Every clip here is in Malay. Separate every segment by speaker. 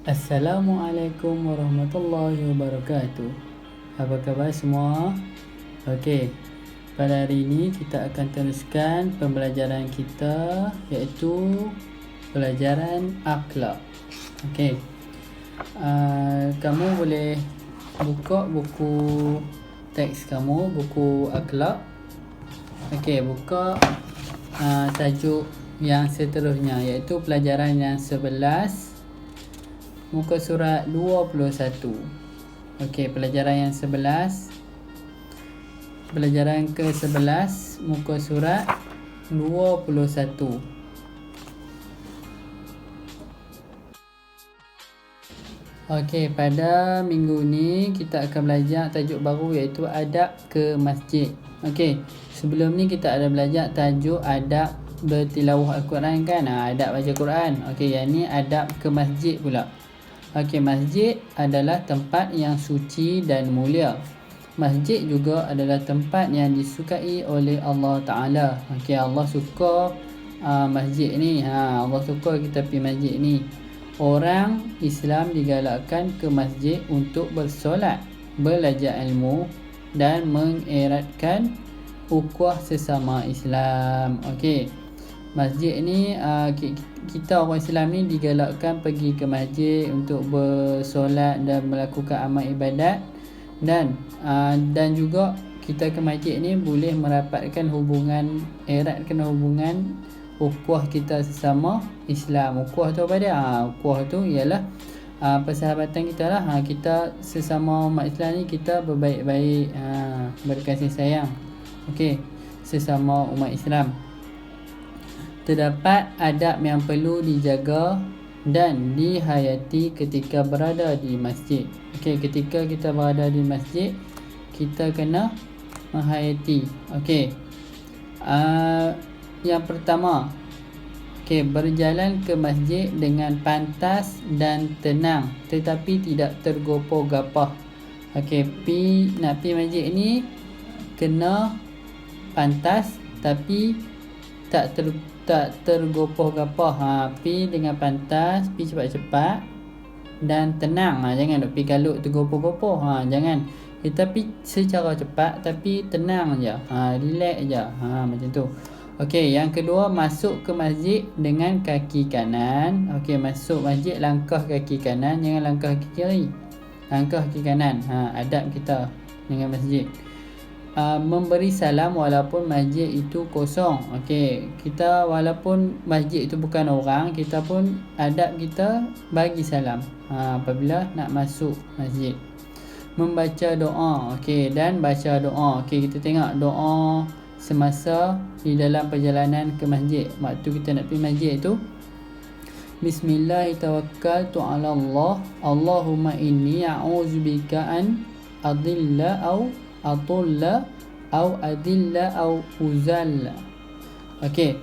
Speaker 1: Assalamualaikum warahmatullahi wabarakatuh. Apa khabar semua? Okey, pada hari ini kita akan teruskan pembelajaran kita, iaitu pelajaran akhlak. Okey, kamu boleh buka buku teks kamu, buku akhlak. Okey, buka tajuk yang seterusnya, iaitu pelajaran yang 11, muka surat 21. Okey, pelajaran yang 11, pelajaran ke-11, muka surat 21. Okey, pada minggu ni kita akan belajar tajuk baru, iaitu adab ke masjid. Okey, sebelum ni kita ada belajar tajuk adab bertilawah Al-Quran kan, adab baca Quran. Okey, yang ni adab ke masjid pula. Okey, masjid adalah tempat yang suci dan mulia. Masjid juga adalah tempat yang disukai oleh Allah Ta'ala. Okey, Allah suka masjid ni. Allah suka kita pergi masjid ni. Orang Islam digalakkan ke masjid untuk bersolat, belajar ilmu dan mengeratkan ukhuwah sesama Islam. Okey, masjid ni kita orang Islam ni digalakkan pergi ke masjid untuk bersolat dan melakukan amal ibadat, dan juga kita ke masjid ni boleh merapatkan hubungan, eratkan hubungan ukhuwah kita sesama Islam. Ukhuwah tu apa dia? Ukhuwah tu ialah persahabatan kita lah. Kita sesama umat Islam ni kita berbaik-baik, berkasih sayang. Okey, sesama umat Islam. Terdapat adab yang perlu dijaga dan dihayati ketika berada di masjid. Okey, ketika kita berada di masjid, kita kena menghayati. Okey, yang pertama, okey, berjalan ke masjid dengan pantas dan tenang, tetapi tidak tergopoh-gapoh. Okey, nak pergi masjid ni kena pantas tapi tak tergopoh-gapoh. Pi dengan pantas, pi cepat-cepat dan tenang. Jangan duk pi galut tergopoh-gopoh. Jangan. Kita pi secara cepat tapi tenang je. Relax je. Macam tu. Okey, yang kedua, masuk ke masjid dengan kaki kanan. Okey, masuk masjid langkah kaki kanan, jangan langkah kaki kiri. Langkah kaki kanan. Adab kita dengan masjid. Memberi salam walaupun masjid itu kosong. Okey, kita walaupun masjid itu bukan orang, kita pun adab kita bagi salam apabila nak masuk masjid. Membaca doa. Okey, dan baca doa. Okey, kita tengok doa semasa di dalam perjalanan ke masjid. Waktu kita nak pergi masjid itu, Bismillahirrahmanirrahim, Allah, Allahumma inni a'udzubika an adilla au atulla au adilla au uzalla. Okey,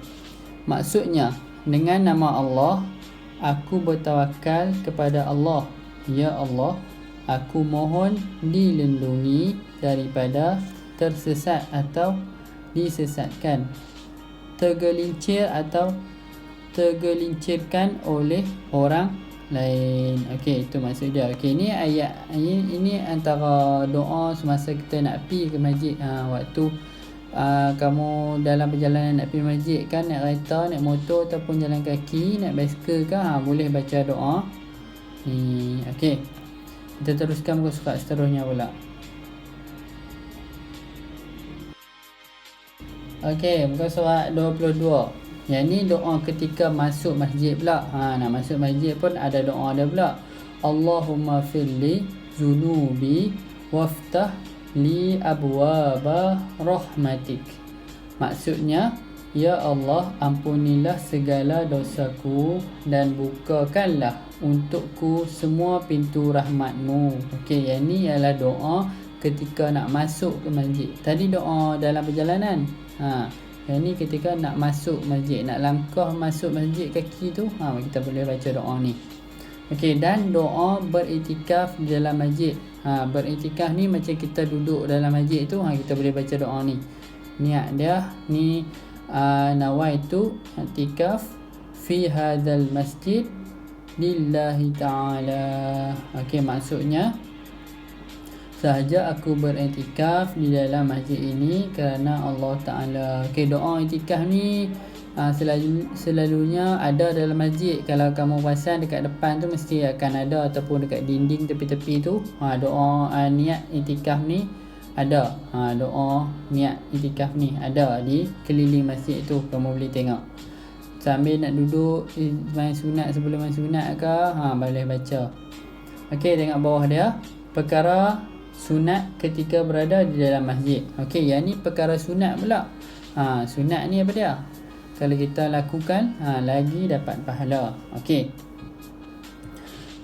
Speaker 1: maksudnya, dengan nama Allah aku bertawakal kepada Allah. Ya Allah, aku mohon dilindungi daripada tersesat atau disesatkan, tergelincir atau tergelincirkan oleh orang lain. Okey, itu maksud dia. Okey, ni ayat ini antara doa semasa kita nak pergi ke masjid. Waktu kamu dalam perjalanan nak pergi masjid kan, naik kereta, naik motor ataupun jalan kaki, naik basikal kan, boleh baca doa ni. Okey, kita teruskan muka surat seterusnya pula. Okey, muka surat 22. Yang ni doa ketika masuk masjid pula. Nak masuk masjid pun ada doa dia pula. Allahumma firli zunubi waftah li abwaba rahmatik. Maksudnya, ya Allah, ampunilah segala dosaku dan bukakanlah untukku semua pintu rahmatmu. Okey, yang ni ialah doa ketika nak masuk ke masjid. Tadi doa dalam perjalanan. Yang ni ketika nak masuk masjid, nak langkah masuk masjid kaki tu, kita boleh baca doa ni. Okey, dan doa beriktikaf di dalam masjid. Beriktikaf ni macam kita duduk dalam masjid tu, kita boleh baca doa ni. Niat dia ni, nawaitu i'tikaf fi hadzal masjid lillahi ta'ala. Okey, maksudnya sahaja aku beriktikaf di dalam masjid ini kerana Allah Ta'ala. Okey, doa iktikaf ni selalunya ada dalam masjid. Kalau kamu perasan dekat depan tu mesti akan ada, ataupun dekat dinding tepi-tepi tu doa niat iktikaf ni ada. Doa niat iktikaf ni ada di keliling masjid tu, kamu boleh tengok. Sambil nak duduk main sunat, sebelum main sunat ke boleh baca. Okey, tengok bawah dia, perkara sunat ketika berada di dalam masjid. Okey, yang ni perkara sunat pula. Sunat ni apa dia? Kalau kita lakukan lagi dapat pahala. Okey.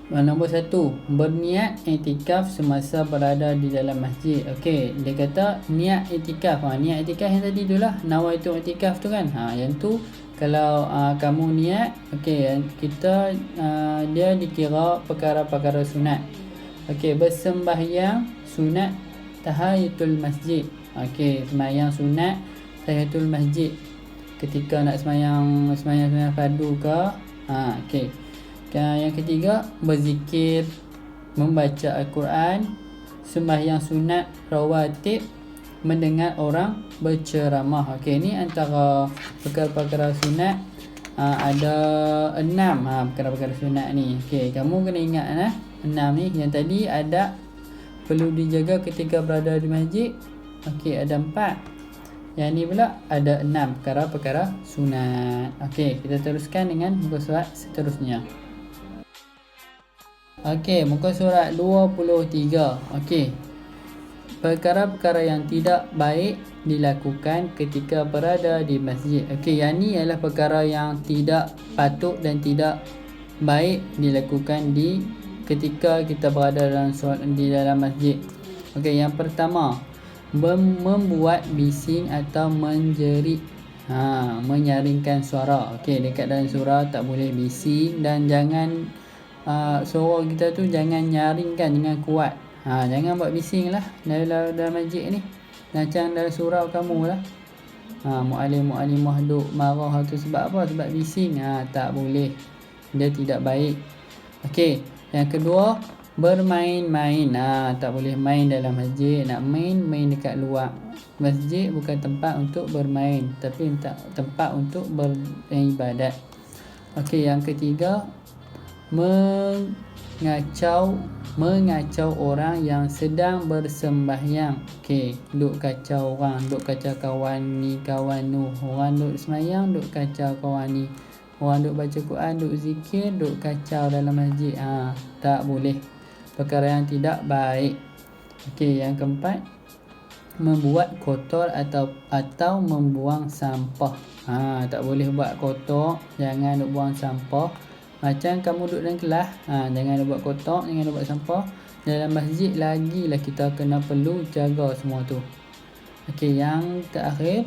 Speaker 1: Nombor 1, berniat iktikaf semasa berada di dalam masjid. Okey, dia kata niat iktikaf. Niat iktikaf yang tadi tu lah, nawaitu iktikaf tu kan. Yang tu kalau kamu niat, okey, kita dia dikira perkara-perkara sunat. Okey, bersembahyang sunat tahiyatul masjid. Okey, sembahyang sunat tahiyatul masjid ketika nak sembahyang fardu ke. Okey. Yang ketiga, berzikir, membaca Al-Quran, sembahyang sunat rawatib, mendengar orang berceramah. Okey, ni antara perkara-perkara sunat. Ada 6 perkara-perkara sunat ni. Okey, kamu kena ingat 6 ni. Yang tadi ada perlu dijaga ketika berada di masjid. Okey, ada 4. Yang ni pula ada 6 perkara-perkara sunat. Okey, kita teruskan dengan muka surat seterusnya. Okey, muka surat 23. Okey, perkara-perkara yang tidak baik dilakukan ketika berada di masjid. Okey, yang ni adalah perkara yang tidak patut dan tidak baik dilakukan ketika kita berada di dalam masjid. Okey, yang pertama, membuat bising atau menjerit, menyaringkan suara. Okey, dekat dalam surau tak boleh bising, dan jangan suara kita tu jangan nyaringkan dengan kuat. Jangan buat bising lah dalam masjid ni. Macam dalam surau kamu lah. Mu'alim-mu'alimah duk marah tu sebab apa? Sebab bising. Tak boleh. Dia tidak baik. Okey, yang kedua, bermain-main. Tak boleh main dalam masjid. Nak main dekat luar. Masjid bukan tempat untuk bermain, tapi tempat untuk beribadat. Okey, yang ketiga, mengacau orang yang sedang bersembahyang. Okey, duk kacau orang, duk kacau kawan ni, kawan tu. Orang duk sembahyang, duk kacau kawan ni. Orang duk baca Quran, duk zikir, duk kacau dalam masjid. Tak boleh. Perkara yang tidak baik. Okey, yang keempat, membuat kotor atau membuang sampah. Tak boleh buat kotor, jangan duk buang sampah. Macam kamu duduk dalam kelas, jangan buat kotak, jangan buat sampah. Dalam masjid lagilah kita perlu jaga semua tu. Okey, yang terakhir,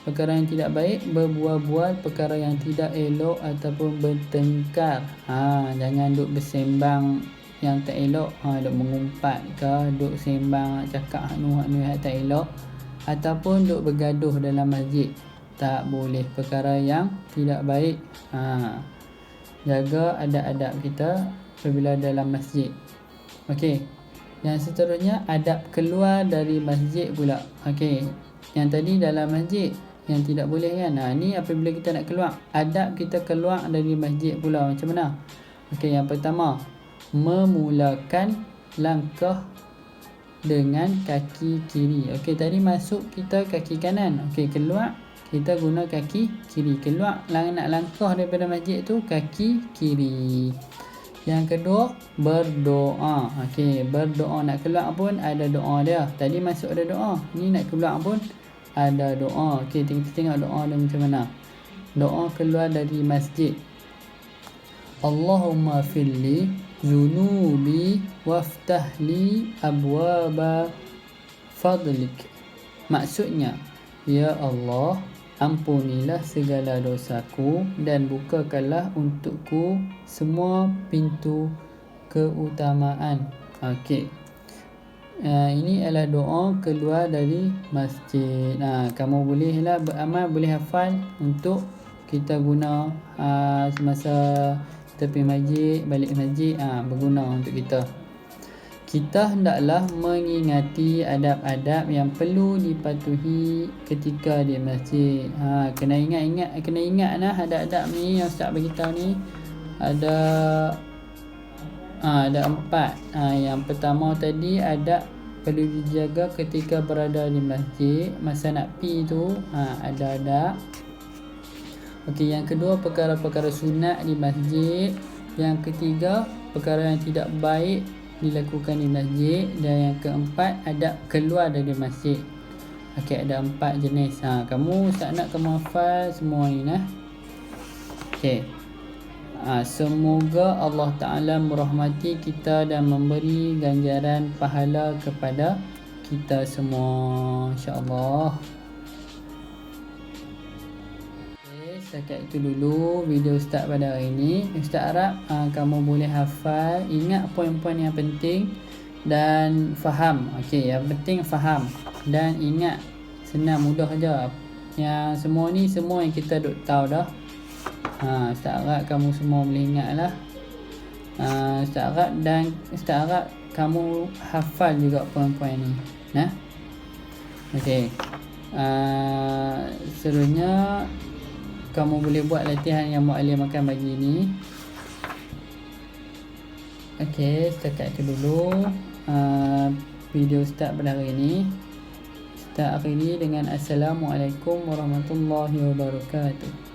Speaker 1: perkara yang tidak baik, berbual-bual perkara yang tidak elok ataupun bertengkar. Jangan duk bersembang yang tak elok, duk mengumpat ke, duk sembang, cakap hak nu yang tak elok, ataupun duk bergaduh dalam masjid. Tak boleh, perkara yang tidak baik. Jaga adab-adab kita apabila dalam masjid. Okey, yang seterusnya, adab keluar dari masjid pula. Okey, yang tadi dalam masjid yang tidak boleh kan. Ni apabila kita nak keluar, adab kita keluar dari masjid pula macam mana? Okey, yang pertama, memulakan langkah dengan kaki kiri. Okey, tadi masuk kita kaki kanan. Okey, keluar kita guna kaki kiri. Keluar nak langkah daripada masjid tu kaki kiri. Yang kedua, berdoa. Okey, berdoa. Nak keluar pun ada doa dia. Tadi masuk ada doa, ni nak keluar pun ada doa. Okey, kita tengok doa dia macam mana. Doa keluar dari masjid. Allahumma filli zunubi waftahli abwaba fadlik. Maksudnya, ya Allah, ampunilah segala dosaku dan bukakanlah untukku semua pintu keutamaan. Okey. Ini adalah doa keluar dari masjid. Kamu bolehlah beramal, boleh hafal untuk kita guna semasa kita pergi masjid, balik masjid, berguna untuk kita. Kita hendaklah mengingati adab-adab yang perlu dipatuhi ketika di masjid. Kena ingat nah adab-adab ni yang Ustaz beritahu ni ada 4. Yang pertama tadi adab perlu dijaga ketika berada di masjid. Masa nak pi tu ada adab. Okey, yang kedua perkara-perkara sunat di masjid. Yang ketiga perkara yang tidak baik dilakukan di masjid. Dan yang keempat adab keluar dari masjid. Okey, ada 4 jenis. Kamu Ustaz nak kamu hafal semua ni nah. Okey. Semoga Allah Ta'ala merahmati kita dan memberi ganjaran pahala kepada kita semua, insya-Allah. Setakat itu dulu video Ustaz pada hari ini. Ustaz harap kamu boleh hafal, ingat poin-poin yang penting dan faham. Okey, yang penting faham dan ingat, senang mudah aja. Yang semua ni semua yang kita duk tahu dah. Ustaz harap kamu semua boleh ingat lah. Ustaz harap kamu hafal juga poin-poin ni. Nah. Okey. Seterusnya kamu boleh buat latihan yang muallim akan bagi ni. Okey, setakat itu dulu video Ustaz pada hari ini. Ustaz akhiri dengan Assalamualaikum warahmatullahi wabarakatuh.